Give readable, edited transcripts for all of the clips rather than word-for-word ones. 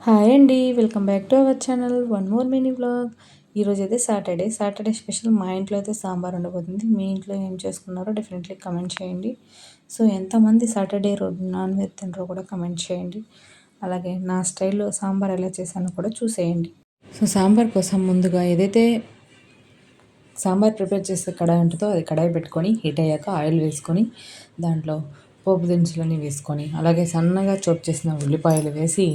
Hi అండి. Welcome back to our channel. One more mini vlog. ఈరోజైతే Saturday special మా ఇంట్లో అయితే సాంబార్ ఉండబోతుంది. మీ ఇంట్లో ఏం చేసుకున్నారో డెఫినెట్లీ కమెంట్ చేయండి. సో ఎంతమంది సాటర్డే రోజు నాన్ వెజ్ తింటారో కూడా కమెంట్ చేయండి. అలాగే నా స్టైల్లో సాంబార్ ఎలా చేశానో కూడా చూసేయండి. సో సాంబార్ కోసం ముందుగా ఏదైతే సాంబార్ ప్రిపేర్ చేసే కడాయి ఉంటుందో అది కడాయి పెట్టుకొని హీట్ అయ్యాక ఆయిల్ వేసుకొని దాంట్లో పోపు దినుసులని వేసుకొని అలాగే సన్నగా చోప్ చేసిన ఉల్లిపాయలు వేసి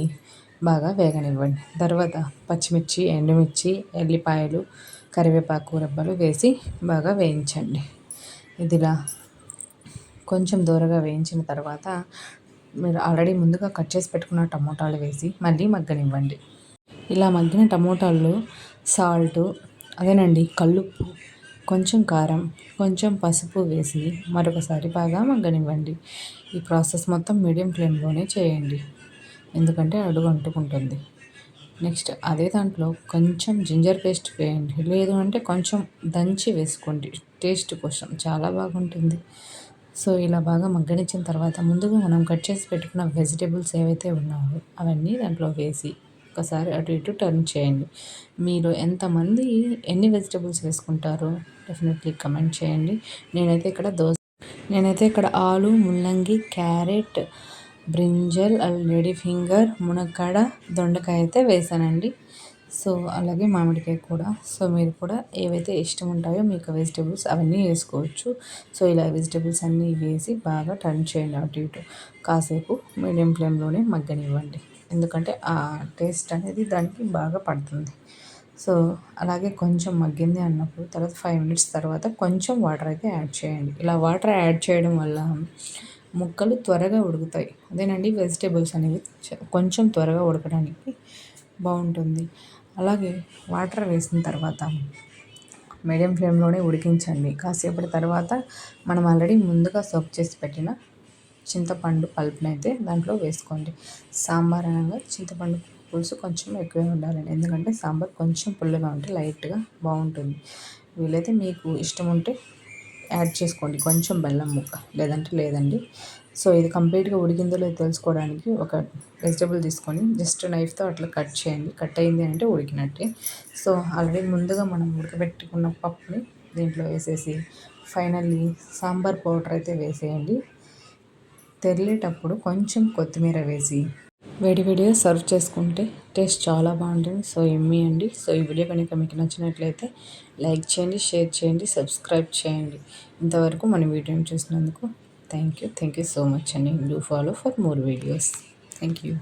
బాగా వేగనివ్వండి. తర్వాత పచ్చిమిర్చి, ఎండుమిర్చి, ఎల్లిపాయలు, కరివేపాకు రెబ్బలు వేసి బాగా వేయించండి. ఇదిలా కొంచెం దూరగా వేయించిన తర్వాత మీరు ఆల్రెడీ ముందుగా కట్ చేసి పెట్టుకున్న టమోటాలు వేసి మళ్ళీ మగ్గనివ్వండి. ఇలా మగ్గిన టమోటాల్లో సాల్టు అదేనండి కల్లుప్పు, కొంచెం కారం, కొంచెం పసుపు వేసి మరొకసారి బాగా మగ్గనివ్వండి. ఈ ప్రాసెస్ మొత్తం మీడియం ఫ్లేమ్లోనే చేయండి, ఎందుకంటే అడుగు అంటుకుంటుంది. నెక్స్ట్ అదే దాంట్లో కొంచెం జింజర్ పేస్ట్ వేయండి, లేదు అంటే కొంచెం దంచి వేసుకోండి, టేస్ట్ కోసం చాలా బాగుంటుంది. సో ఇలా బాగా మగ్గనిచ్చిన తర్వాత ముందుగా మనం కట్ చేసి పెట్టుకున్న వెజిటేబుల్స్ ఏవైతే ఉన్నాయో అవన్నీ దాంట్లో వేసి ఒకసారి అటు ఇటు టర్న్ చేయండి. మీరు ఎంతమంది ఎన్ని వెజిటేబుల్స్ వేసుకుంటారో డెఫినెట్లీ కమెంట్ చేయండి. నేనైతే ఇక్కడ ఆలు, ముల్లంగి, క్యారెట్, బ్రింజల్, లేడీ ఫింగర్, మునక్కాడ, దొండకాయ అయితే వేసానండి. సో అలాగే మామిడికాయ కూడా. సో మీరు కూడా ఏవైతే ఇష్టం ఉంటాయో మీకు వెజిటేబుల్స్ అవన్నీ వేసుకోవచ్చు. సో ఇలా వెజిటేబుల్స్ అన్నీ వేసి బాగా టర్న్ చేయండి అటు ఇటు. కాసేపు మీడియం ఫ్లేమ్లోనే మగ్గనివ్వండి, ఎందుకంటే ఆ టేస్ట్ అనేది దానికి బాగా పడుతుంది. సో అలాగే కొంచెం మగ్గింది అన్నప్పుడు తర్వాత 5 మినిట్స్ తర్వాత కొంచెం వాటర్ అయితే యాడ్ చేయండి. ఇలా వాటర్ యాడ్ చేయడం వల్ల ముక్కలు త్వరగా ఉడుకుతాయి. అదేనండి వెజిటేబుల్స్ అనేవి కొంచెం త్వరగా ఉడకడానికి బాగుంటుంది. అలాగే వాటర్ వేసిన తర్వాత మీడియం ఫ్లేమ్లోనే ఉడికించండి. కాసేపటి తర్వాత మనం ఆల్రెడీ ముందుగా సోక్ చేసి పెట్టిన చింతపండు పల్ప్ని అయితే దాంట్లో వేసుకోండి. సాంబార్ అనగా చింతపండు పులుసు కొంచెం ఎక్కువే ఉండాలండి, ఎందుకంటే సాంబార్ కొంచెం పుల్లగా ఉంటే లైట్గా బాగుంటుంది. వీలైతే మీకు ఇష్టం ఉంటే యాడ్ చేసుకోండి కొంచెం బెల్లం ముక్క, లేదంటే లేదండి. సో ఇది కంప్లీట్గా ఉడికిందో లేదో తెలుసుకోవడానికి ఒక వెజిటేబుల్ తీసుకొని జస్ట్ నైఫ్తో అట్లా కట్ చేయండి. కట్ అయింది అంటే ఉడికినట్టే. సో ఆల్రెడీ ముందుగా మనం ఉడకబెట్టుకున్న పప్పుని దీంట్లో వేసేసి ఫైనల్లీ సాంబార్ పౌడర్ అయితే వేసేయండి. తెరిలేటప్పుడు కొంచెం కొత్తిమీర వేసి వేడివేడిగా సర్వ్ చేసుకుంటే టేస్ట్ చాలా బాగుంటుంది. సో ఎమ్మీ అండి. సో ఈ వీడియో కనుక మీకు నచ్చినట్లయితే లైక్ చేయండి, షేర్ చేయండి, సబ్స్క్రైబ్ చేయండి. ఇంతవరకు మన వీడియోని చూసినందుకు థ్యాంక్ యూ సో మచ్ అండి. Do follow for more videos. Thank you.